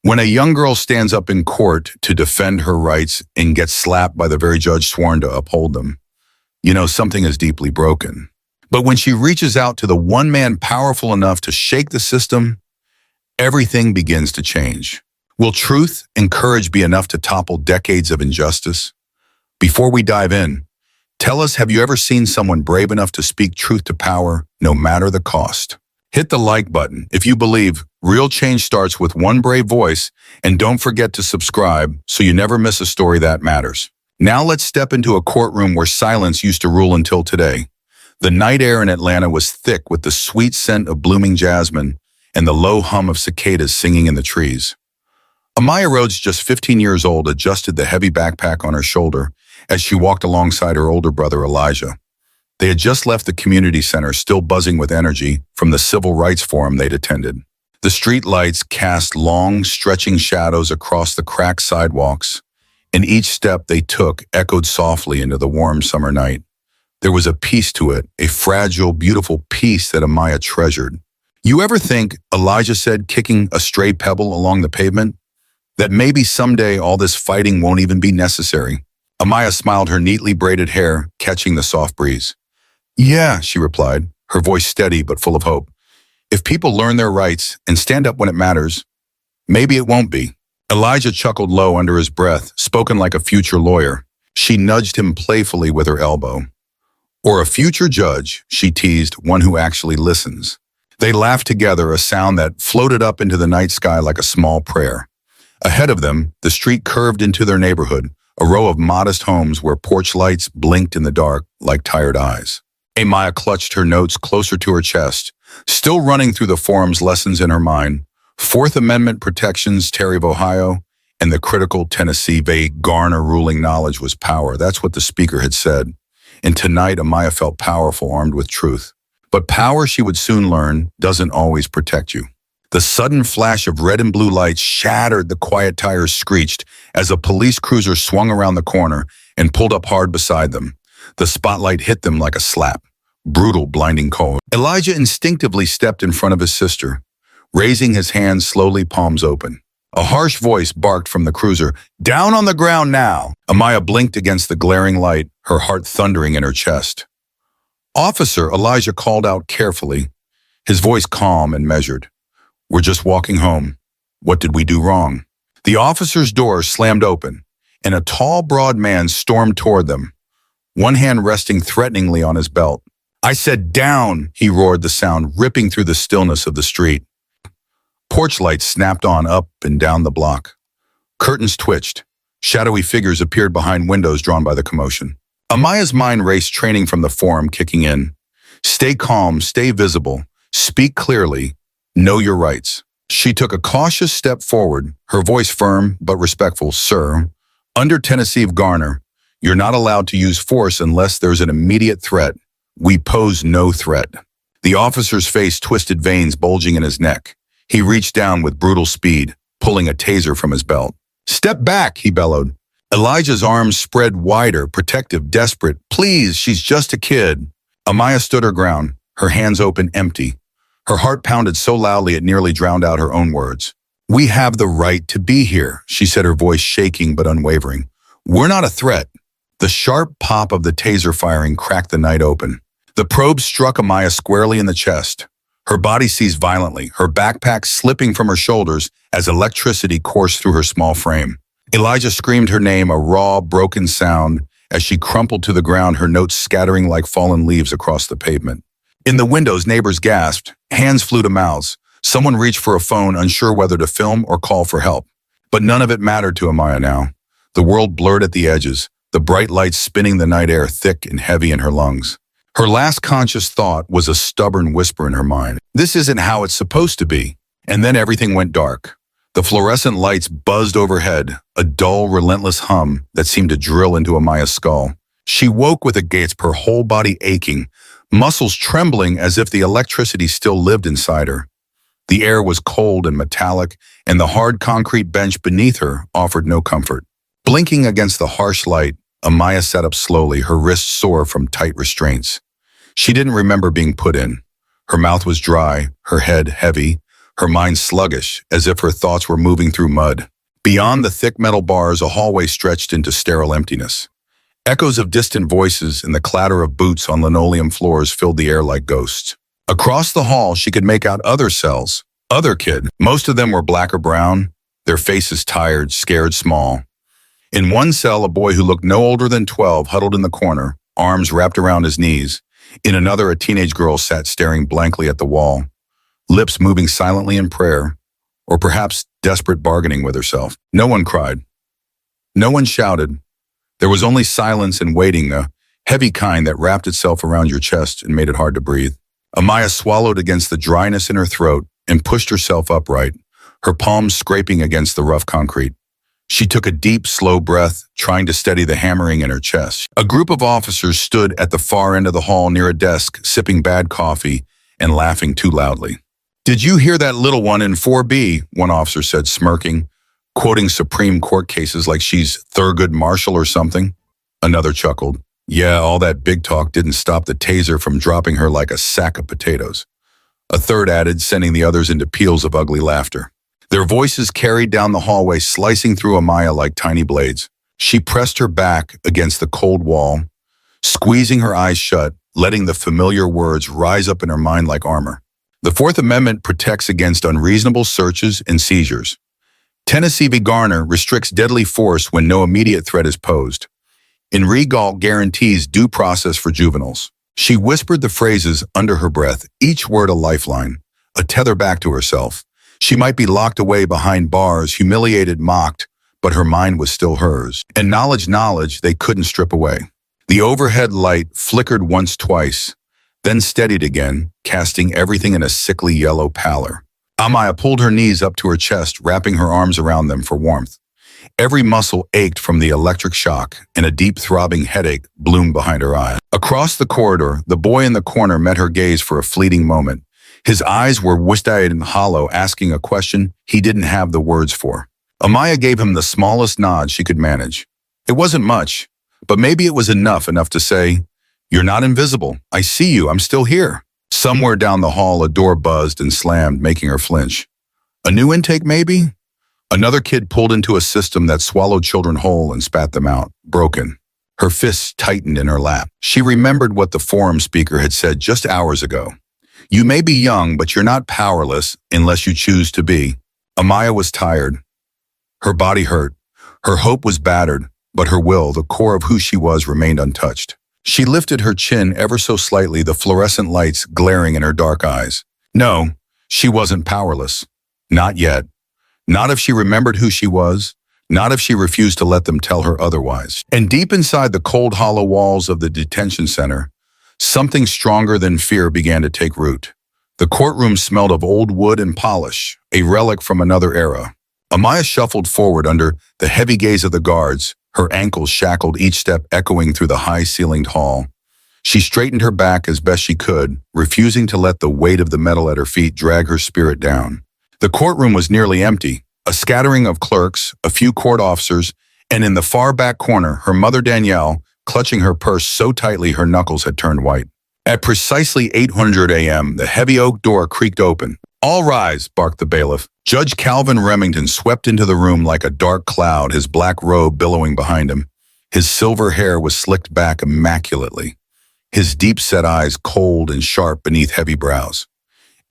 When a young girl stands up in court to defend her rights and gets slapped by the very judge sworn to uphold them, you know something is deeply broken. But when she reaches out to the one man powerful enough to shake the system, everything begins to change. Will truth and courage be enough to topple decades of injustice? Before we dive in, tell us, have you ever seen someone brave enough to speak truth to power, no matter the cost? Hit the like button if you believe real change starts with one brave voice, and don't forget to subscribe so you never miss a story that matters. Now let's step into a courtroom where silence used to rule until today. The night air in Atlanta was thick with the sweet scent of blooming jasmine and the low hum of cicadas singing in the trees. Amaya Rhodes, just 15 years old, adjusted the heavy backpack on her shoulder as she walked alongside her older brother Elijah. They had just left the community center, still buzzing with energy from the civil rights forum they'd attended. The street lights cast long, stretching shadows across the cracked sidewalks, and each step they took echoed softly into the warm summer night. There was a peace to it, a fragile, beautiful peace that Amaya treasured. You ever think, Elijah said, kicking a stray pebble along the pavement, that maybe someday all this fighting won't even be necessary? Amaya smiled, her neatly braided hair catching the soft breeze. Yeah, she replied, her voice steady but full of hope. If people learn their rights and stand up when it matters, maybe it won't be. Elijah chuckled low under his breath, spoken like a future lawyer. She nudged him playfully with her elbow. Or a future judge, she teased, one who actually listens. They laughed together, a sound that floated up into the night sky like a small prayer. Ahead of them, the street curved into their neighborhood, a row of modest homes where porch lights blinked in the dark like tired eyes. Amaya clutched her notes closer to her chest, still running through the forum's lessons in her mind. Fourth Amendment protections, Terry of Ohio, and the critical Tennessee v. Garner ruling knowledge was power. That's what the speaker had said. And tonight, Amaya felt powerful, armed with truth. But power, she would soon learn, doesn't always protect you. The sudden flash of red and blue lights shattered, the quiet tires screeched as a police cruiser swung around the corner and pulled up hard beside them. The spotlight hit them like a slap. Brutal, blinding cold. Elijah instinctively stepped in front of his sister, raising his hands slowly, palms open. A harsh voice barked from the cruiser, "Down on the ground now!" Amaya blinked against the glaring light, her heart thundering in her chest. "Officer," Elijah called out carefully, his voice calm and measured. "We're just walking home. What did we do wrong?" The officer's door slammed open, and a tall, broad man stormed toward them, one hand resting threateningly on his belt. "I said down," he roared, the sound ripping through the stillness of the street. Porch lights snapped on up and down the block. Curtains twitched. Shadowy figures appeared behind windows drawn by the commotion. Amaya's mind raced, training from the forum kicking in. Stay calm, stay visible, speak clearly, know your rights. She took a cautious step forward, her voice firm but respectful. "Sir, under Tennessee v. Garner, you're not allowed to use force unless there's an immediate threat. We pose no threat." The officer's face twisted, veins bulging in his neck. He reached down with brutal speed, pulling a taser from his belt. "Step back," he bellowed. Elijah's arms spread wider, protective, desperate. "Please, she's just a kid." Amaya stood her ground, her hands open, empty. Her heart pounded so loudly it nearly drowned out her own words. "We have the right to be here," she said, her voice shaking but unwavering. "We're not a threat." The sharp pop of the taser firing cracked the night open. The probe struck Amaya squarely in the chest. Her body seized violently, her backpack slipping from her shoulders as electricity coursed through her small frame. Elijah screamed her name, a raw, broken sound, as she crumpled to the ground, her notes scattering like fallen leaves across the pavement. In the windows, neighbors gasped. Hands flew to mouths. Someone reached for a phone, unsure whether to film or call for help. But none of it mattered to Amaya now. The world blurred at the edges, the bright lights spinning the night air thick and heavy in her lungs. Her last conscious thought was a stubborn whisper in her mind. "This isn't how it's supposed to be." And then everything went dark. The fluorescent lights buzzed overhead, a dull, relentless hum that seemed to drill into Amaya's skull. She woke with a gasp, her whole body aching, muscles trembling as if the electricity still lived inside her. The air was cold and metallic, and the hard concrete bench beneath her offered no comfort. Blinking against the harsh light, Amaya sat up slowly, her wrists sore from tight restraints. She didn't remember being put in. Her mouth was dry, her head heavy, her mind sluggish, as if her thoughts were moving through mud. Beyond the thick metal bars, a hallway stretched into sterile emptiness. Echoes of distant voices and the clatter of boots on linoleum floors filled the air like ghosts. Across the hall, she could make out other cells. Other kid. Most of them were black or brown, their faces tired, scared, small. In one cell, a boy who looked no older than 12 huddled in the corner, arms wrapped around his knees. In another, a teenage girl sat staring blankly at the wall, lips moving silently in prayer, or perhaps desperate bargaining with herself. No one cried. No one shouted. There was only silence and waiting, the heavy kind that wrapped itself around your chest and made it hard to breathe. Amaya swallowed against the dryness in her throat and pushed herself upright, her palms scraping against the rough concrete. She took a deep, slow breath, trying to steady the hammering in her chest. A group of officers stood at the far end of the hall near a desk, sipping bad coffee and laughing too loudly. "Did you hear that little one in 4B?" one officer said, smirking, quoting Supreme Court cases like she's Thurgood Marshall or something. Another chuckled. "Yeah, all that big talk didn't stop the taser from dropping her like a sack of potatoes." A third added, sending the others into peals of ugly laughter. Their voices carried down the hallway, slicing through Amaya like tiny blades. She pressed her back against the cold wall, squeezing her eyes shut, letting the familiar words rise up in her mind like armor. The Fourth Amendment protects against unreasonable searches and seizures. Tennessee v. Garner restricts deadly force when no immediate threat is posed. In Regal guarantees due process for juveniles. She whispered the phrases under her breath, each word a lifeline, a tether back to herself. She might be locked away behind bars, humiliated, mocked, but her mind was still hers. And knowledge they couldn't strip away. The overhead light flickered once, twice, then steadied again, casting everything in a sickly yellow pallor. Amaya pulled her knees up to her chest, wrapping her arms around them for warmth. Every muscle ached from the electric shock, and a deep throbbing headache bloomed behind her eyes. Across the corridor, the boy in the corner met her gaze for a fleeting moment. His eyes were wide-eyed and hollow, asking a question he didn't have the words for. Amaya gave him the smallest nod she could manage. It wasn't much, but maybe it was enough to say, "You're not invisible. I see you. I'm still here." Somewhere down the hall, a door buzzed and slammed, making her flinch. A new intake, maybe? Another kid pulled into a system that swallowed children whole and spat them out, broken. Her fists tightened in her lap. She remembered what the forum speaker had said just hours ago. "You may be young, but you're not powerless unless you choose to be." Amaya was tired. Her body hurt. Her hope was battered, but her will, the core of who she was, remained untouched. She lifted her chin ever so slightly, the fluorescent lights glaring in her dark eyes. No, she wasn't powerless. Not yet. Not if she remembered who she was. Not if she refused to let them tell her otherwise. And deep inside the cold, hollow walls of the detention center, something stronger than fear began to take root. The courtroom smelled of old wood and polish, a relic from another era. Amaya shuffled forward under the heavy gaze of the guards, her ankles shackled, each step echoing through the high-ceilinged hall. She straightened her back as best she could, refusing to let the weight of the metal at her feet drag her spirit down. The courtroom was nearly empty, a scattering of clerks, a few court officers, and in the far back corner, her mother Danielle, clutching her purse so tightly her knuckles had turned white. At precisely 800 a.m., the heavy oak door creaked open. "All rise," barked the bailiff. Judge Calvin Remington swept into the room like a dark cloud, his black robe billowing behind him. His silver hair was slicked back immaculately, his deep-set eyes cold and sharp beneath heavy brows.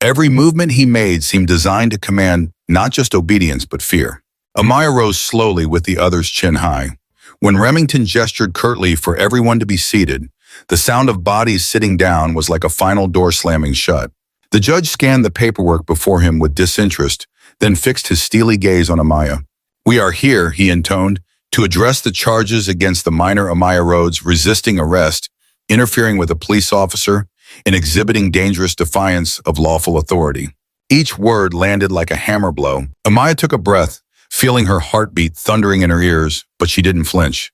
Every movement he made seemed designed to command not just obedience but fear. Amaya rose slowly with the others chin high. When Remington gestured curtly for everyone to be seated, the sound of bodies sitting down was like a final door slamming shut. The judge scanned the paperwork before him with disinterest, then fixed his steely gaze on Amaya. "We are here," he intoned, "to address the charges against the minor Amaya Rhodes resisting arrest, interfering with a police officer, and exhibiting dangerous defiance of lawful authority." Each word landed like a hammer blow. Amaya took a breath, feeling her heartbeat thundering in her ears, but she didn't flinch.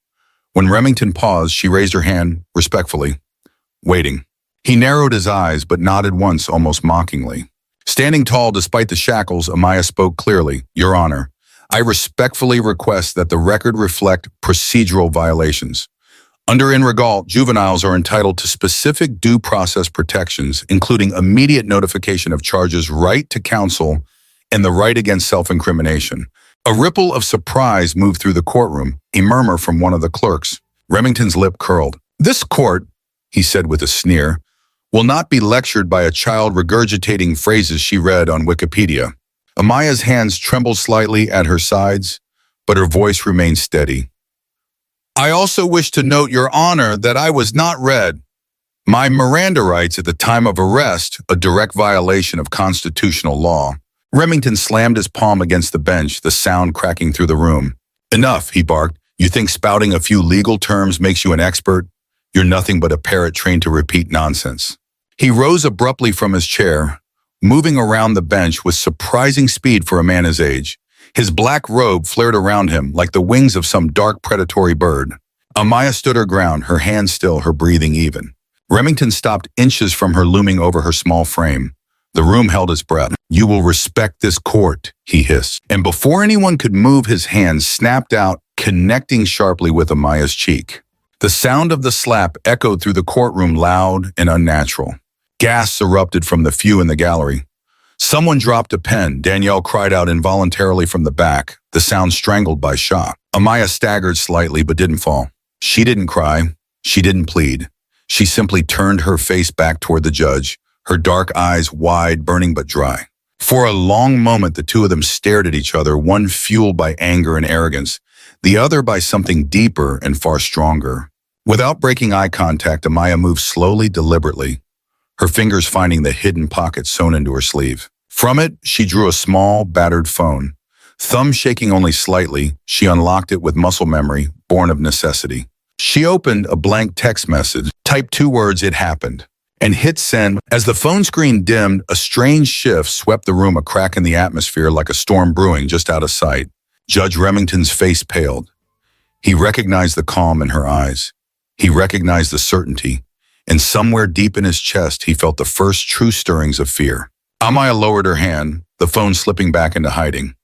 When Remington paused, she raised her hand respectfully, waiting. He narrowed his eyes but nodded once, almost mockingly. Standing tall despite the shackles, Amaya spoke clearly. "Your Honor, I respectfully request that the record reflect procedural violations. Under in regard, juveniles are entitled to specific due process protections, including immediate notification of charges, right to counsel, and the right against self-incrimination. A ripple of surprise moved through the courtroom, a murmur from one of the clerks. Remington's lip curled. "This court," he said with a sneer, "will not be lectured by a child regurgitating phrases she read on Wikipedia." Amaya's hands trembled slightly at her sides, but her voice remained steady. "I also wish to note, Your Honor, that I was not read my Miranda rights at the time of arrest, a direct violation of constitutional law." Remington slammed his palm against the bench, the sound cracking through the room. "Enough," he barked. "You think spouting a few legal terms makes you an expert? You're nothing but a parrot trained to repeat nonsense." He rose abruptly from his chair, moving around the bench with surprising speed for a man his age. His black robe flared around him like the wings of some dark predatory bird. Amaya stood her ground, her hands still, her breathing even. Remington stopped inches from her, looming over her small frame. The room held its breath. "You will respect this court," he hissed. And before anyone could move, his hand snapped out, connecting sharply with Amaya's cheek. The sound of the slap echoed through the courtroom, loud and unnatural. Gasps erupted from the few in the gallery. Someone dropped a pen. Danielle cried out involuntarily from the back, the sound strangled by shock. Amaya staggered slightly but didn't fall. She didn't cry. She didn't plead. She simply turned her face back toward the judge, her dark eyes wide, burning but dry. For a long moment, the two of them stared at each other, one fueled by anger and arrogance, the other by something deeper and far stronger. Without breaking eye contact, Amaya moved slowly, deliberately, her fingers finding the hidden pocket sewn into her sleeve. From it, she drew a small, battered phone. Thumb shaking only slightly, she unlocked it with muscle memory, born of necessity. She opened a blank text message, typed 2 words, "It happened," and hit send. As the phone screen dimmed, a strange shift swept the room, a crack in the atmosphere like a storm brewing just out of sight. Judge Remington's face paled. He recognized the calm in her eyes. He recognized the certainty, and somewhere deep in his chest, he felt the first true stirrings of fear. Amaya lowered her hand, the phone slipping back into hiding.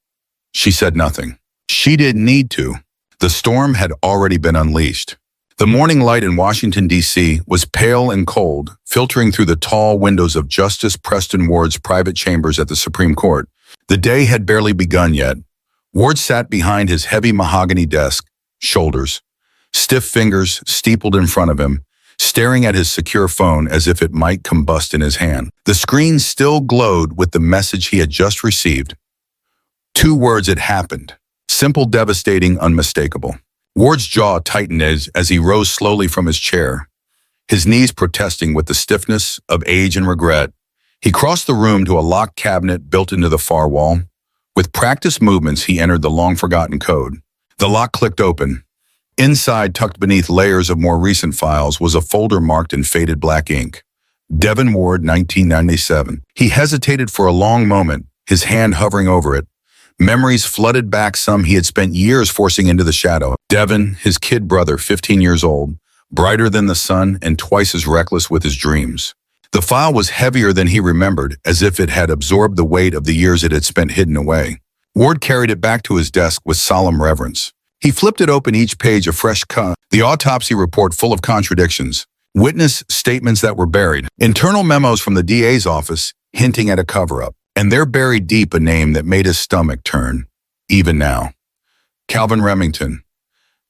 She said nothing. She didn't need to. The storm had already been unleashed. The morning light in Washington, D.C. was pale and cold, filtering through the tall windows of Justice Preston Ward's private chambers at the Supreme Court. The day had barely begun yet. Ward sat behind his heavy mahogany desk, shoulders, stiff fingers steepled in front of him, staring at his secure phone as if it might combust in his hand. The screen still glowed with the message he had just received. 2 words: "It happened." Simple, devastating, unmistakable. Ward's jaw tightened as he rose slowly from his chair, his knees protesting with the stiffness of age and regret. He crossed the room to a locked cabinet built into the far wall. With practiced movements, he entered the long-forgotten code. The lock clicked open. Inside, tucked beneath layers of more recent files, was a folder marked in faded black ink. Devin Ward, 1997. He hesitated for a long moment, his hand hovering over it. Memories flooded back, some he had spent years forcing into the shadow. Devin, his kid brother, 15 years old, brighter than the sun and twice as reckless with his dreams. The file was heavier than he remembered, as if it had absorbed the weight of the years it had spent hidden away. Ward carried it back to his desk with solemn reverence. He flipped it open, each page a fresh cut, the autopsy report full of contradictions, witness statements that were buried, internal memos from the DA's office hinting at a cover-up. And there, buried deep, a name that made his stomach turn, even now. Calvin Remington.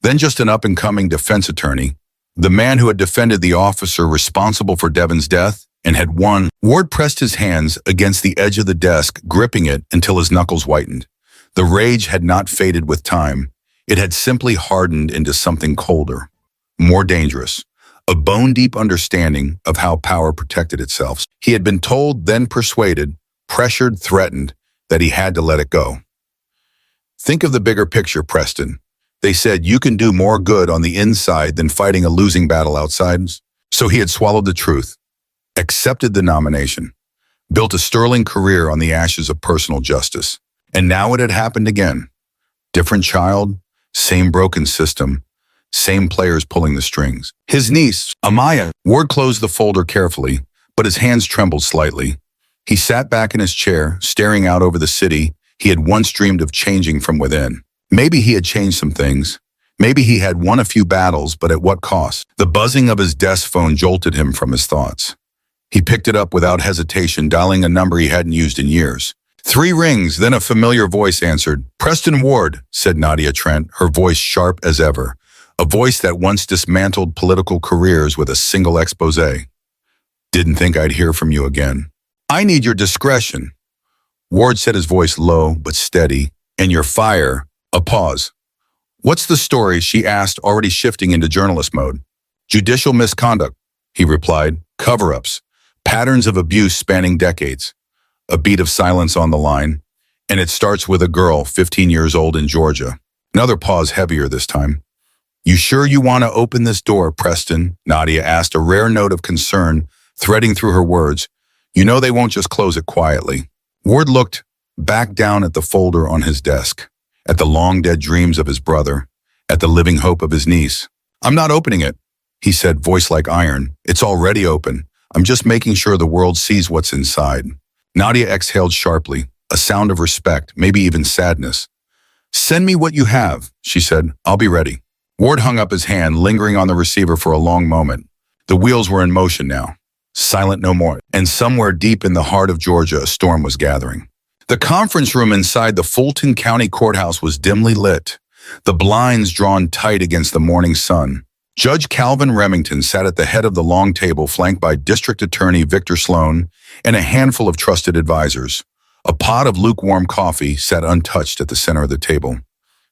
Then just an up-and-coming defense attorney, the man who had defended the officer responsible for Devin's death and had won. Ward pressed his hands against the edge of the desk, gripping it until his knuckles whitened. The rage had not faded with time. It had simply hardened into something colder, more dangerous, a bone-deep understanding of how power protected itself. He had been told, then persuaded, pressured, threatened, that he had to let it go. "Think of the bigger picture, Preston." They said, "You can do more good on the inside than fighting a losing battle outside." So he had swallowed the truth, accepted the nomination, built a sterling career on the ashes of personal justice. And now it had happened again. Different child, same broken system, same players pulling the strings. His niece, Amaya. Ward closed the folder carefully, but his hands trembled slightly. He sat back in his chair, staring out over the city he had once dreamed of changing from within. Maybe he had changed some things. Maybe he had won a few battles, but at what cost? The buzzing of his desk phone jolted him from his thoughts. He picked it up without hesitation, dialing a number he hadn't used in years. 3 rings, then a familiar voice answered. Preston Ward, said Nadia Trent, her voice sharp as ever. A voice that once dismantled political careers with a single expose. Didn't think I'd hear from you again. I need your discretion. Ward said, his voice low but steady. And your fire. A pause. What's the story? She asked, already shifting into journalist mode. Judicial misconduct, he replied. Cover-ups. Patterns of abuse spanning decades. A beat of silence on the line. And it starts with a girl, 15 years old in Georgia. Another pause, heavier this time. You sure you want to open this door, Preston? Nadia asked, a rare note of concern threading through her words. You know they won't just close it quietly. Ward looked back down at the folder on his desk, at the long-dead dreams of his brother, at the living hope of his niece. I'm not opening it, he said, voice like iron. It's already open. I'm just making sure the world sees what's inside. Nadia exhaled sharply, a sound of respect, maybe even sadness. Send me what you have, she said. I'll be ready. Ward hung up his hand, lingering on the receiver for a long moment. The wheels were in motion now. Silent no more. And somewhere deep in the heart of Georgia, a storm was gathering. The conference room inside the Fulton County Courthouse was dimly lit, the blinds drawn tight against the morning sun. Judge Calvin Remington sat at the head of the long table, flanked by District Attorney Victor Sloan and a handful of trusted advisors. A pot of lukewarm coffee sat untouched at the center of the table.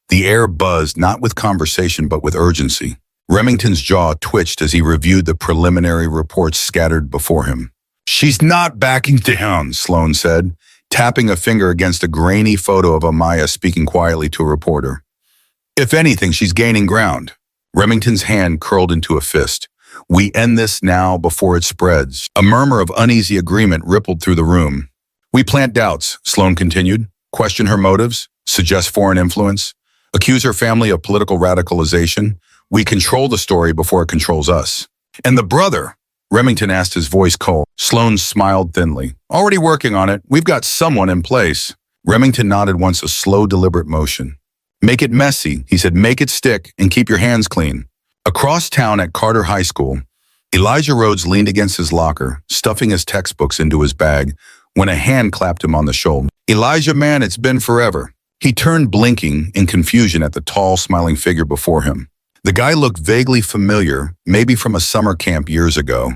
The air buzzed, not with conversation but with urgency. Remington's jaw twitched as he reviewed the preliminary reports scattered before him. She's not backing down, Sloan said, tapping a finger against a grainy photo of Amaya speaking quietly to a reporter. If anything, she's gaining ground. Remington's hand curled into a fist. We end this now before it spreads. A murmur of uneasy agreement rippled through the room. We plant doubts, Sloan continued. Question her motives, suggest foreign influence, accuse her family of political radicalization. We control the story before it controls us. And the brother? Remington asked, his voice cold. Sloan smiled thinly. Already working on it. We've got someone in place. Remington nodded once, a slow, deliberate motion. Make it messy, he said. Make it stick and keep your hands clean. Across town at Carter High School, Elijah Rhodes leaned against his locker, stuffing his textbooks into his bag, when a hand clapped him on the shoulder. Elijah, man, it's been forever. He turned, blinking in confusion at the tall, smiling figure before him. The guy looked vaguely familiar, maybe from a summer camp years ago,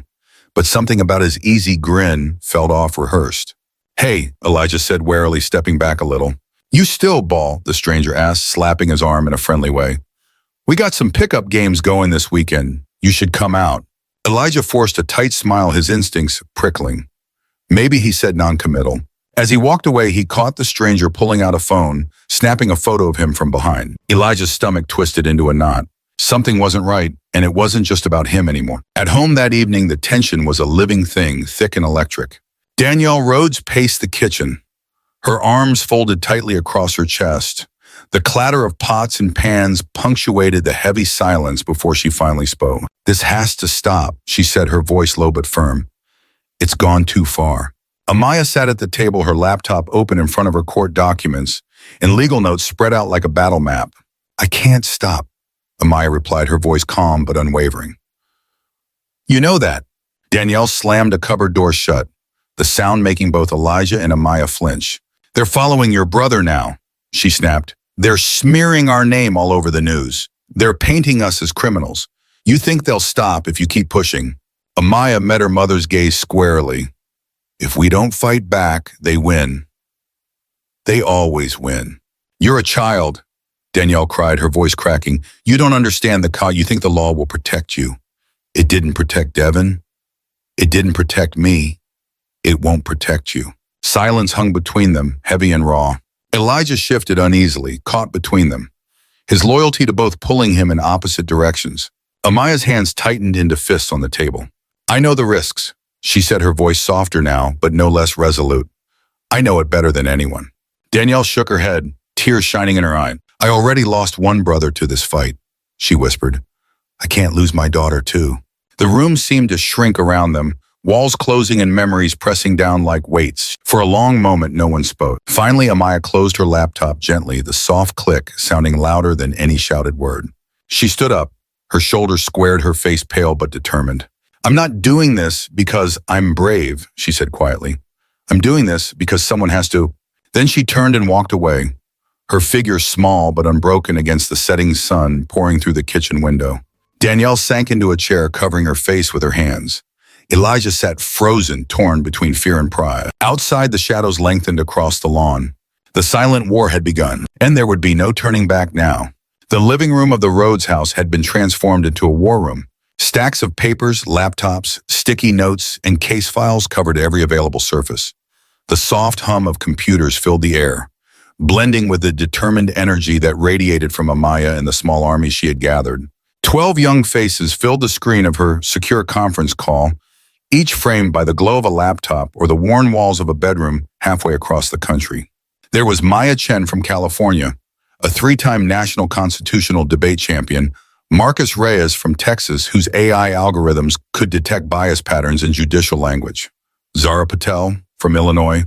but something about his easy grin felt off-rehearsed. Hey, Elijah said warily, stepping back a little. You still ball? The stranger asked, slapping his arm in a friendly way. We got some pickup games going this weekend. You should come out. Elijah forced a tight smile, his instincts prickling. Maybe, he said, noncommittal. As he walked away, he caught the stranger pulling out a phone, snapping a photo of him from behind. Elijah's stomach twisted into a knot. Something wasn't right, and it wasn't just about him anymore. At home that evening, the tension was a living thing, thick and electric. Danielle Rhodes paced the kitchen, her arms folded tightly across her chest. The clatter of pots and pans punctuated the heavy silence before she finally spoke. This has to stop, she said, her voice low but firm. It's gone too far. Amaya sat at the table, her laptop open in front of her court documents, and legal notes spread out like a battle map. I can't stop, Amaya replied, her voice calm but unwavering. You know that. Danielle slammed a cupboard door shut, the sound making both Elijah and Amaya flinch. They're following your brother now, she snapped. They're smearing our name all over the news. They're painting us as criminals. You think they'll stop if you keep pushing? Amaya met her mother's gaze squarely. If we don't fight back, they win. They always win. You're a child, Danielle cried, her voice cracking. You don't understand the cause. You think the law will protect you. It didn't protect Devin. It didn't protect me. It won't protect you. Silence hung between them, heavy and raw. Elijah shifted uneasily, caught between them, his loyalty to both pulling him in opposite directions. Amaya's hands tightened into fists on the table. I know the risks, she said, her voice softer now, but no less resolute. I know it better than anyone. Danielle shook her head, tears shining in her eye. I already lost one brother to this fight, she whispered. I can't lose my daughter, too. The room seemed to shrink around them, walls closing and memories pressing down like weights. For a long moment, no one spoke. Finally, Amaya closed her laptop gently, the soft click sounding louder than any shouted word. She stood up, her shoulders squared, her face pale but determined. I'm not doing this because I'm brave, she said quietly. I'm doing this because someone has to. Then she turned and walked away, her figure small but unbroken against the setting sun pouring through the kitchen window. Danielle sank into a chair, covering her face with her hands. Elijah sat frozen, torn between fear and pride. Outside, the shadows lengthened across the lawn. The silent war had begun, and there would be no turning back now. The living room of the Rhodes house had been transformed into a war room. Stacks of papers, laptops, sticky notes, and case files covered every available surface. The soft hum of computers filled the air, blending with the determined energy that radiated from Amaya and the small army she had gathered. 12 young faces filled the screen of her secure conference call, each framed by the glow of a laptop or the worn walls of a bedroom halfway across the country. There was Maya Chen from California, a 3-time national constitutional debate champion, Marcus Reyes from Texas, whose AI algorithms could detect bias patterns in judicial language, Zara Patel from Illinois,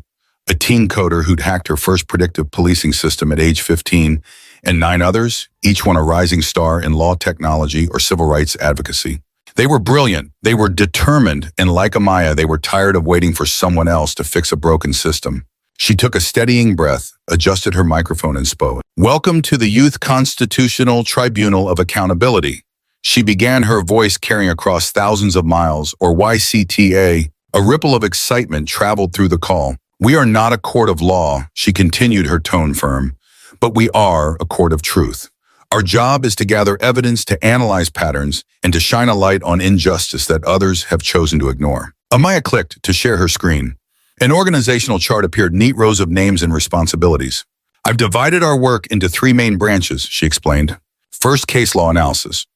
a teen coder who'd hacked her first predictive policing system at age 15, and 9 others, each one a rising star in law technology or civil rights advocacy. They were brilliant, they were determined, and like Amaya, they were tired of waiting for someone else to fix a broken system. She took a steadying breath, adjusted her microphone, and spoke. "Welcome to the Youth Constitutional Tribunal of Accountability." She began, her voice carrying across thousands of miles, or YCTA. A ripple of excitement traveled through the call. "We are not a court of law," she continued, her tone firm, "but we are a court of truth. Our job is to gather evidence, to analyze patterns, and to shine a light on injustice that others have chosen to ignore." Amaya clicked to share her screen. An organizational chart appeared, neat rows of names and responsibilities. "I've divided our work into 3 main branches," she explained. "First, case law analysis.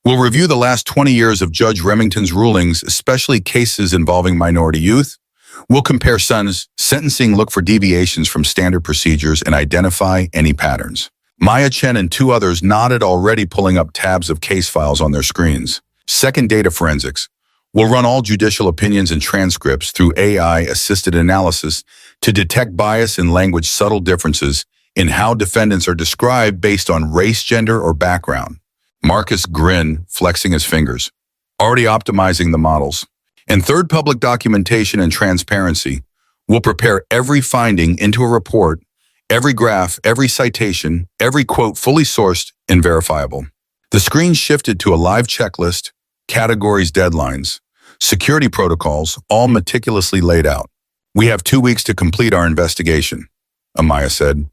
We'll review the last 20 years of Judge Remington's rulings, especially cases involving minority youth. We'll compare sentencing, look for deviations from standard procedures, and identify any patterns." Maya Chen and 2 others nodded, already pulling up tabs of case files on their screens. Second, data forensics. We'll run all judicial opinions and transcripts through AI-assisted analysis to detect bias in language, subtle differences in how defendants are described based on race, gender, or background. Marcus grinned, flexing his fingers, already optimizing the models. And third, public documentation and transparency. We'll prepare every finding into a report, every graph, every citation, every quote fully sourced and verifiable. The screen shifted to a live checklist, categories, deadlines, security protocols, all meticulously laid out. "We have 2 weeks to complete our investigation," Amaya said.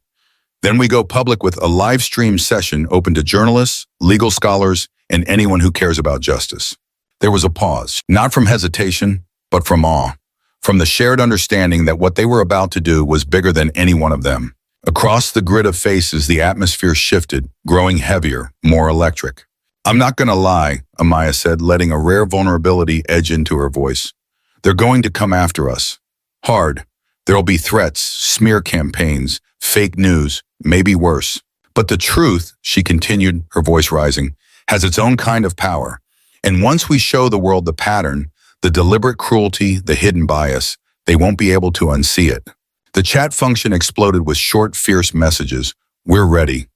"Then we go public with a live stream session open to journalists, legal scholars, and anyone who cares about justice." There was a pause, not from hesitation, but from awe, from the shared understanding that what they were about to do was bigger than any one of them. Across the grid of faces, the atmosphere shifted, growing heavier, more electric. "I'm not going to lie," Amaya said, letting a rare vulnerability edge into her voice. "They're going to come after us. Hard. There'll be threats, smear campaigns, fake news, maybe worse. But the truth," she continued, her voice rising, "has its own kind of power. And once we show the world the pattern, the deliberate cruelty, the hidden bias, they won't be able to unsee it." The chat function exploded with short, fierce messages. "We're ready.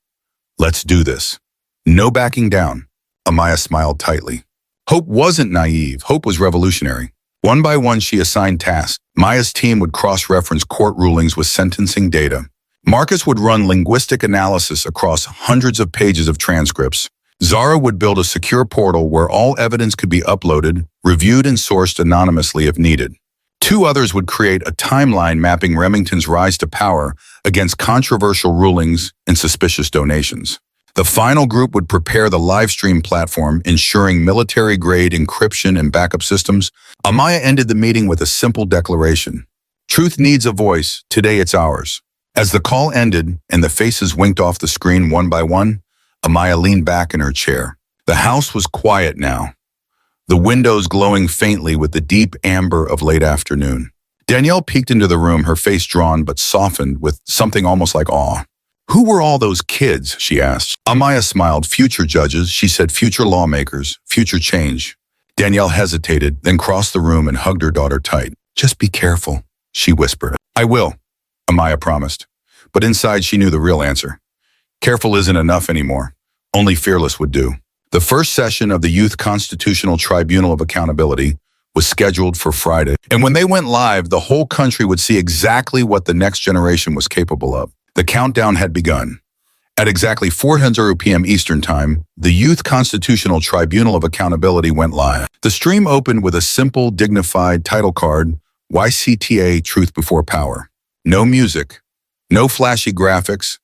Let's do this. No backing down." Amaya smiled tightly. Hope wasn't naive. Hope was revolutionary. One by one, she assigned tasks. Maya's team would cross-reference court rulings with sentencing data. Marcus would run linguistic analysis across hundreds of pages of transcripts. Zara would build a secure portal where all evidence could be uploaded, reviewed, and sourced anonymously if needed. 2 others would create a timeline mapping Remington's rise to power against controversial rulings and suspicious donations. The final group would prepare the livestream platform, ensuring military-grade encryption and backup systems. Amaya ended the meeting with a simple declaration. "Truth needs a voice. Today it's ours." As the call ended and the faces winked off the screen one by one, Amaya leaned back in her chair. The house was quiet now, the windows glowing faintly with the deep amber of late afternoon. Danielle peeked into the room, her face drawn but softened with something almost like awe. "Who were all those kids?" she asked. Amaya smiled. "Future judges," she said, "future lawmakers, future change." Danielle hesitated, then crossed the room and hugged her daughter tight. "Just be careful," she whispered. "I will," Amaya promised. But inside she knew the real answer. Careful isn't enough anymore. Only fearless would do. The first session of the Youth Constitutional Tribunal of Accountability was scheduled for Friday. And when they went live, the whole country would see exactly what the next generation was capable of. The countdown had begun. At exactly 4:00 p.m. Eastern Time, the Youth Constitutional Tribunal of Accountability went live. The stream opened with a simple, dignified title card, YCTA Truth Before Power. No music, no flashy graphics,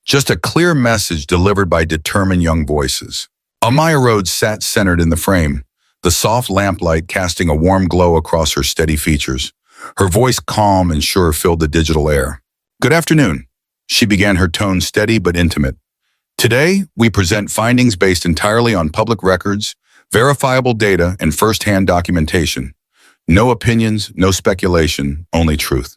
just a clear message delivered by determined young voices. Amaya Rhodes sat centered in the frame, the soft lamplight casting a warm glow across her steady features. Her voice calm and sure filled the digital air. Good afternoon. She began, her tone steady but intimate. Today, we present findings based entirely on public records, verifiable data, and first-hand documentation. No opinions, no speculation, only truth.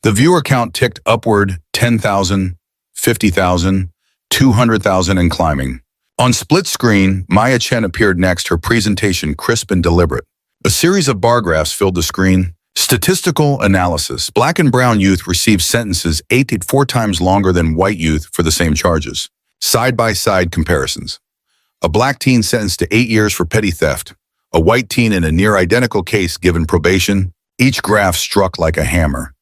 The viewer count ticked upward, 10,000, 50,000, 200,000 and climbing. On split screen, Maya Chen appeared next, her presentation crisp and deliberate. A series of bar graphs filled the screen. Statistical analysis. Black and brown youth received sentences 8 to 4 times longer than white youth for the same charges. Side-by-side comparisons. A black teen sentenced to 8 years for petty theft. A white teen in a near-identical case given probation. Each graph struck like a hammer.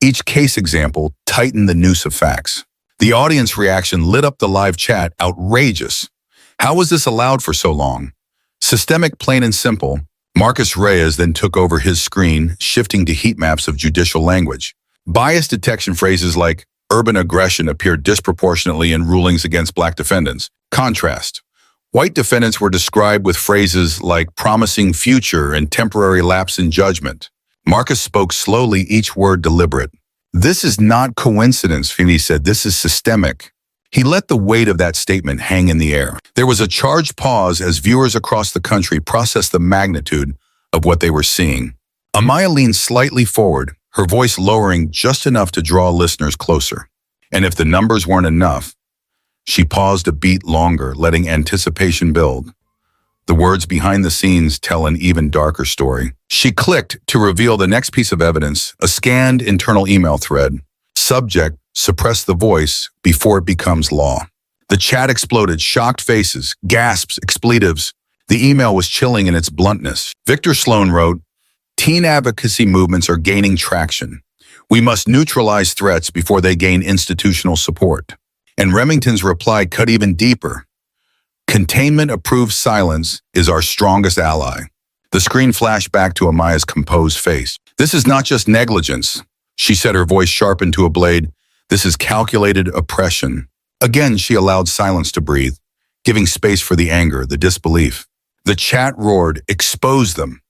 Each case example tightened the noose of facts. The audience reaction lit up the live chat. Outrageous. How was this allowed for so long? Systemic, plain and simple. Marcus Reyes then took over his screen, shifting to heat maps of judicial language. Bias detection phrases like urban aggression appeared disproportionately in rulings against black defendants. Contrast. White defendants were described with phrases like promising future and temporary lapse in judgment. Marcus spoke slowly, each word deliberate. This is not coincidence, Feeney said. This is systemic. He let the weight of that statement hang in the air. There was a charged pause as viewers across the country processed the magnitude of what they were seeing. Amaya leaned slightly forward, her voice lowering just enough to draw listeners closer. And if the numbers weren't enough, she paused a beat longer, letting anticipation build. The words behind the scenes tell an even darker story. She clicked to reveal the next piece of evidence, a scanned internal email thread. Subject, suppress the voice before it becomes law. The chat exploded, shocked faces, gasps, expletives. The email was chilling in its bluntness. Victor Sloan wrote, "Teen advocacy movements are gaining traction. We must neutralize threats before they gain institutional support." And Remington's reply cut even deeper. "Containment-approved silence is our strongest ally." The screen flashed back to Amaya's composed face. "This is not just negligence," she said, her voice sharpened to a blade. "This is calculated oppression." Again, she allowed silence to breathe, giving space for the anger, the disbelief. The chat roared, "Expose them.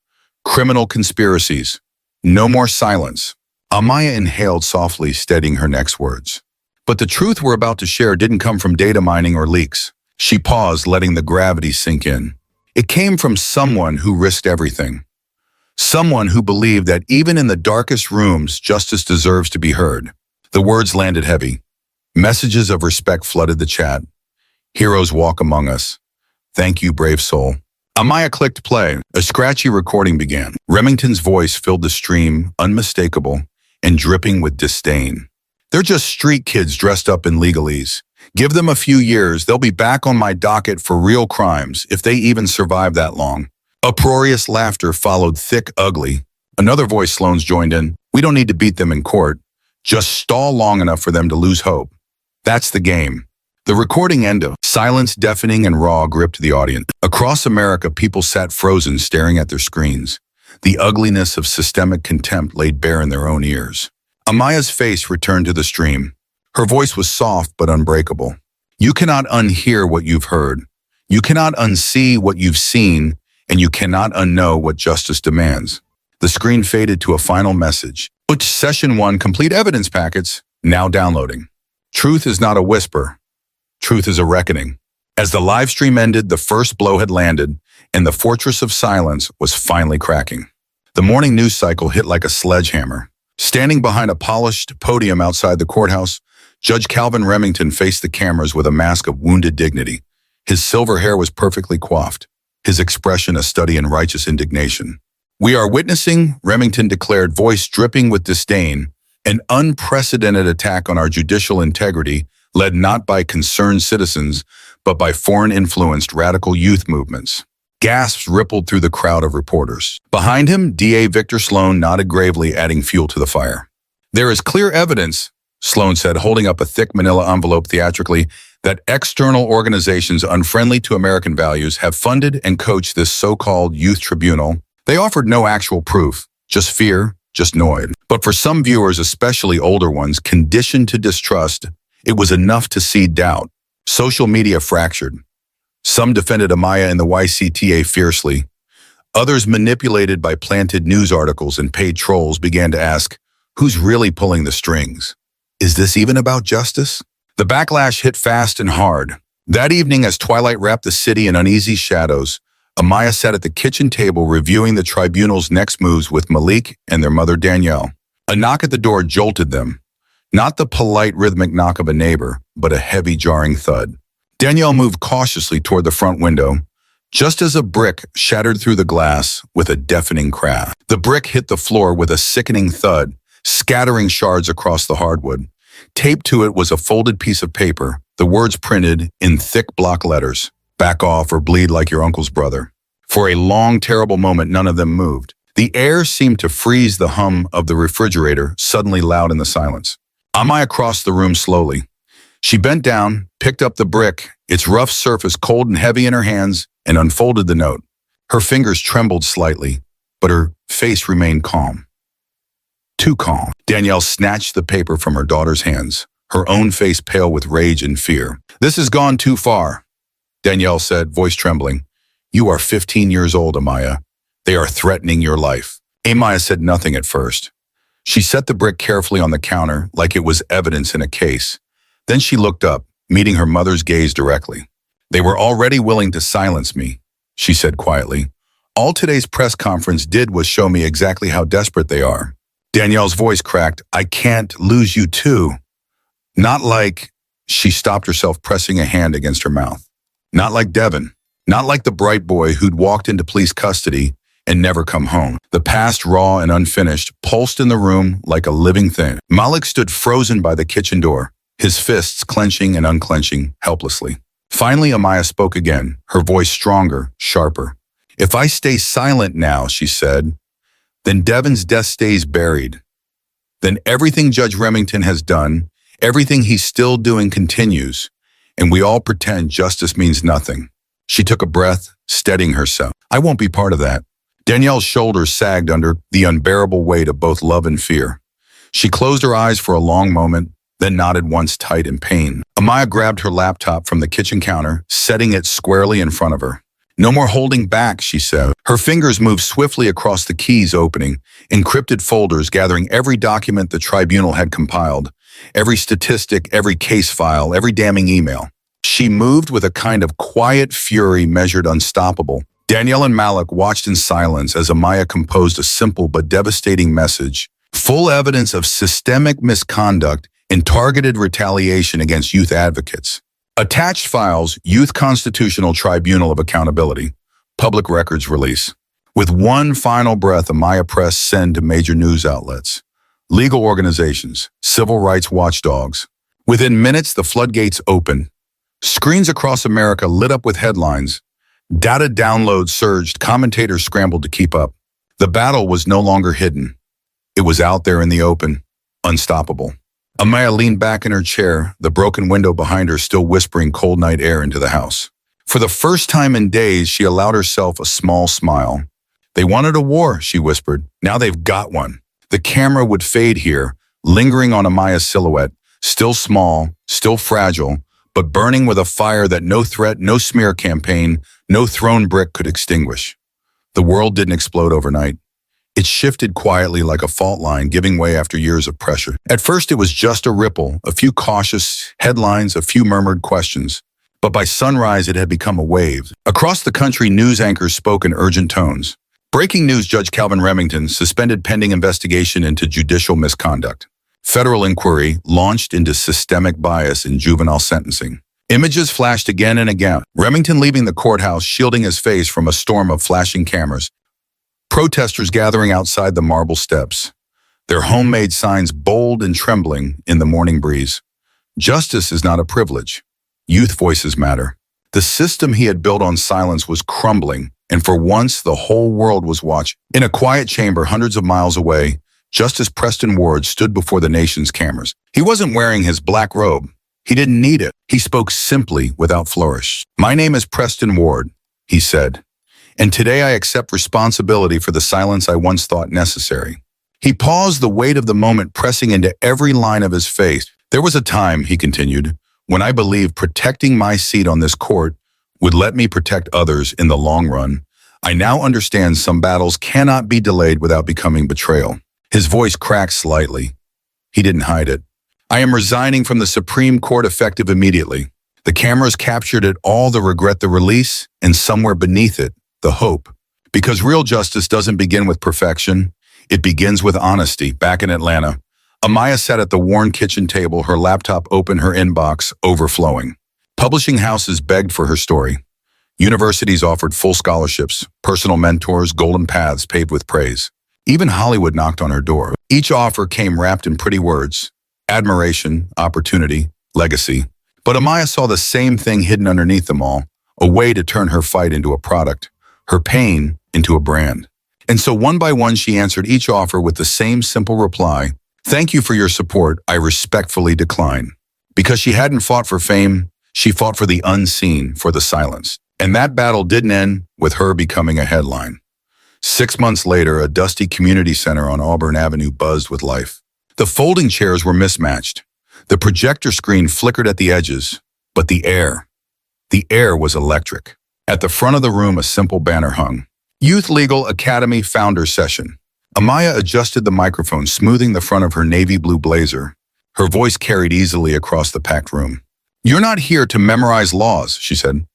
Criminal conspiracies. No more silence." Amaya inhaled softly, steadying her next words. But the truth we're about to share didn't come from data mining or leaks. She paused, letting the gravity sink in. It came from someone who risked everything. Someone who believed that even in the darkest rooms, justice deserves to be heard. The words landed heavy. Messages of respect flooded the chat. "Heroes walk among us. Thank you, brave soul." Amaya clicked play. A scratchy recording began. Remington's voice filled the stream, unmistakable and dripping with disdain. "They're just street kids dressed up in legalese. Give them a few years, they'll be back on my docket for real crimes, if they even survive that long." Uproarious laughter followed, thick, ugly. Another voice, Sloan's, joined in. "We don't need to beat them in court. Just stall long enough for them to lose hope. That's the game." The recording ended. Silence, deafening and raw, gripped the audience. Across America, people sat frozen, staring at their screens. The ugliness of systemic contempt laid bare in their own ears. Amaya's face returned to the stream. Her voice was soft but unbreakable. "You cannot unhear what you've heard. You cannot unsee what you've seen, and you cannot unknow what justice demands." The screen faded to a final message. Which Session 1 complete evidence packets, now downloading. Truth is not a whisper. Truth is a reckoning. As the live stream ended, the first blow had landed, and the fortress of silence was finally cracking. The morning news cycle hit like a sledgehammer. Standing behind a polished podium outside the courthouse, Judge Calvin Remington faced the cameras with a mask of wounded dignity. His silver hair was perfectly coiffed, his expression a study in righteous indignation. "We are witnessing," Remington declared, voice dripping with disdain, "an unprecedented attack on our judicial integrity led not by concerned citizens, but by foreign-influenced radical youth movements." Gasps rippled through the crowd of reporters. Behind him, DA Victor Sloan nodded gravely, adding fuel to the fire. "There is clear evidence," Sloan said, holding up a thick manila envelope theatrically, "that external organizations unfriendly to American values have funded and coached this so-called youth tribunal. They offered no actual proof, just fear, just noise. But for some viewers, especially older ones, conditioned to distrust, it was enough to seed doubt. Social media fractured. Some defended Amaya and the YCTA fiercely. Others, manipulated by planted news articles and paid trolls, began to ask, who's really pulling the strings? Is this even about justice? The backlash hit fast and hard. That evening, as twilight wrapped the city in uneasy shadows, Amaya sat at the kitchen table reviewing the tribunal's next moves with Malik and their mother Danielle. A knock at the door jolted them. Not the polite, rhythmic knock of a neighbor, but a heavy, jarring thud. Danielle moved cautiously toward the front window, just as a brick shattered through the glass with a deafening crash. The brick hit the floor with a sickening thud, scattering shards across the hardwood. Taped to it was a folded piece of paper, the words printed in thick block letters, "Back off or bleed like your uncle's brother." For a long, terrible moment, none of them moved. The air seemed to freeze, the hum of the refrigerator suddenly loud in the silence. Amaya crossed the room slowly. She bent down, picked up the brick, its rough surface cold and heavy in her hands, and unfolded the note. Her fingers trembled slightly, but her face remained calm. Too calm. Danielle snatched the paper from her daughter's hands, her own face pale with rage and fear. "This has gone too far," Danielle said, voice trembling. "You are 15 years old, Amaya. They are threatening your life." Amaya said nothing at first. She set the brick carefully on the counter like it was evidence in a case. Then she looked up, meeting her mother's gaze directly. "They were already willing to silence me," she said quietly. "All today's press conference did was show me exactly how desperate they are." Danielle's voice cracked. "I can't lose you too." Not like, she stopped herself, pressing a hand against her mouth. Not like Devin. Not like the bright boy who'd walked into police custody and never come home. The past, raw and unfinished, pulsed in the room like a living thing. Malik stood frozen by the kitchen door, his fists clenching and unclenching helplessly. Finally, Amaya spoke again, her voice stronger, sharper. "If I stay silent now," she said, "then Devin's death stays buried. Then everything Judge Remington has done, everything he's still doing continues, and we all pretend justice means nothing." She took a breath, steadying herself. "I won't be part of that." Danielle's shoulders sagged under the unbearable weight of both love and fear. She closed her eyes for a long moment, then nodded once, tight in pain. Amaya grabbed her laptop from the kitchen counter, setting it squarely in front of her. "No more holding back," she said. Her fingers moved swiftly across the keys, opening encrypted folders, gathering every document the tribunal had compiled, every statistic, every case file, every damning email. She moved with a kind of quiet fury measured unstoppable. Danielle and Malik watched in silence as Amaya composed a simple but devastating message. Full evidence of systemic misconduct and targeted retaliation against youth advocates. Attached files, Youth Constitutional Tribunal of Accountability, public records release. With one final breath, Amaya pressed send to major news outlets, legal organizations, civil rights watchdogs. Within minutes, the floodgates opened. Screens across America lit up with headlines. Data downloads surged, commentators scrambled to keep up. The battle was no longer hidden. It was out there in the open, unstoppable. Amaya leaned back in her chair, the broken window behind her still whispering cold night air into the house. For the first time in days, she allowed herself a small smile. "They wanted a war," she whispered. "Now they've got one." The camera would fade here, lingering on Amaya's silhouette, still small, still fragile, but burning with a fire that no threat, no smear campaign, no thrown brick could extinguish. The world didn't explode overnight. It shifted quietly like a fault line, giving way after years of pressure. At first, it was just a ripple, a few cautious headlines, a few murmured questions. But by sunrise, it had become a wave. Across the country, news anchors spoke in urgent tones. Breaking news: Judge Calvin Remington suspended pending investigation into judicial misconduct. Federal inquiry launched into systemic bias in juvenile sentencing. Images flashed again and again. Remington leaving the courthouse, shielding his face from a storm of flashing cameras. Protesters gathering outside the marble steps, their homemade signs bold and trembling in the morning breeze. Justice is not a privilege. Youth voices matter. The system he had built on silence was crumbling, and for once the whole world was watching. In a quiet chamber hundreds of miles away, Justice Preston Ward stood before the nation's cameras. He wasn't wearing his black robe. He didn't need it. He spoke simply without flourish. "My name is Preston Ward," he said, "and today I accept responsibility for the silence I once thought necessary." He paused, the weight of the moment pressing into every line of his face. "There was a time," he continued, "when I believed protecting my seat on this court would let me protect others in the long run. I now understand some battles cannot be delayed without becoming betrayal." His voice cracked slightly. He didn't hide it. "I am resigning from the Supreme Court effective immediately." The cameras captured it all, the regret, the release, and somewhere beneath it, the hope. Because real justice doesn't begin with perfection. It begins with honesty. Back in Atlanta, Amaya sat at the worn kitchen table, her laptop open, her inbox overflowing. Publishing houses begged for her story. Universities offered full scholarships, personal mentors, golden paths paved with praise. Even Hollywood knocked on her door. Each offer came wrapped in pretty words: admiration, opportunity, legacy. But Amaya saw the same thing hidden underneath them all, a way to turn her fight into a product, her pain into a brand. And so one by one she answered each offer with the same simple reply: "Thank you for your support, I respectfully decline." Because she hadn't fought for fame, she fought for the unseen, for the silence. And that battle didn't end with her becoming a headline. 6 months later, a dusty community center on Auburn Avenue buzzed with life. The folding chairs were mismatched. The projector screen flickered at the edges, but the air was electric. At the front of the room, a simple banner hung: Youth Legal Academy Founder Session. Amaya adjusted the microphone, smoothing the front of her navy blue blazer. Her voice carried easily across the packed room. "You're not here to memorize laws," she said.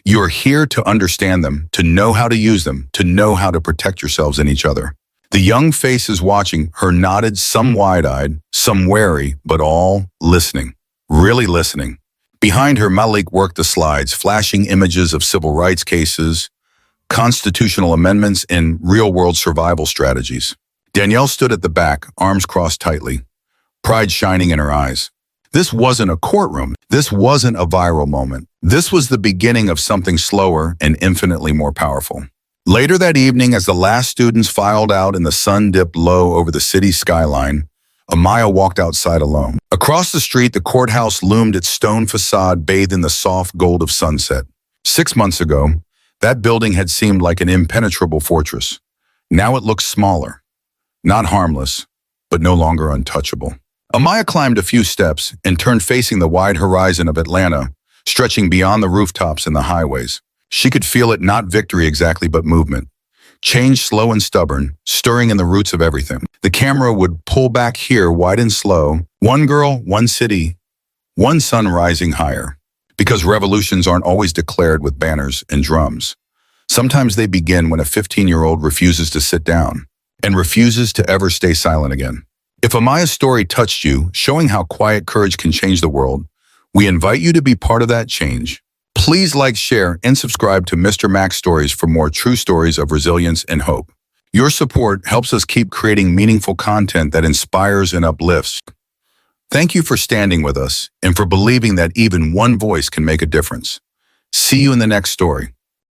"You're here to understand them, to know how to use them, to know how to protect yourselves and each other." The young faces watching her nodded, some wide-eyed, some wary, but all listening, really listening. Behind her, Malik worked the slides, flashing images of civil rights cases, constitutional amendments, and real-world survival strategies. Danielle stood at the back, arms crossed tightly, pride shining in her eyes. This wasn't a courtroom. This wasn't a viral moment. This was the beginning of something slower and infinitely more powerful. Later that evening, as the last students filed out and the sun dipped low over the city's skyline, Amaya walked outside alone. Across the street, the courthouse loomed, its stone facade bathed in the soft gold of sunset. 6 months ago, that building had seemed like an impenetrable fortress. Now it looked smaller, not harmless, but no longer untouchable. Amaya climbed a few steps and turned, facing the wide horizon of Atlanta, stretching beyond the rooftops and the highways. She could feel it, not victory exactly, but movement. Change, slow and stubborn, stirring in the roots of everything. The camera would pull back here, wide and slow. One girl, one city, one sun rising higher. Because revolutions aren't always declared with banners and drums. Sometimes they begin when a 15-year-old refuses to sit down and refuses to ever stay silent again. If Amaya's story touched you, showing how quiet courage can change the world, we invite you to be part of that change. Please like, share, and subscribe to Mr. Max Stories for more true stories of resilience and hope. Your support helps us keep creating meaningful content that inspires and uplifts. Thank you for standing with us and for believing that even one voice can make a difference. See you in the next story.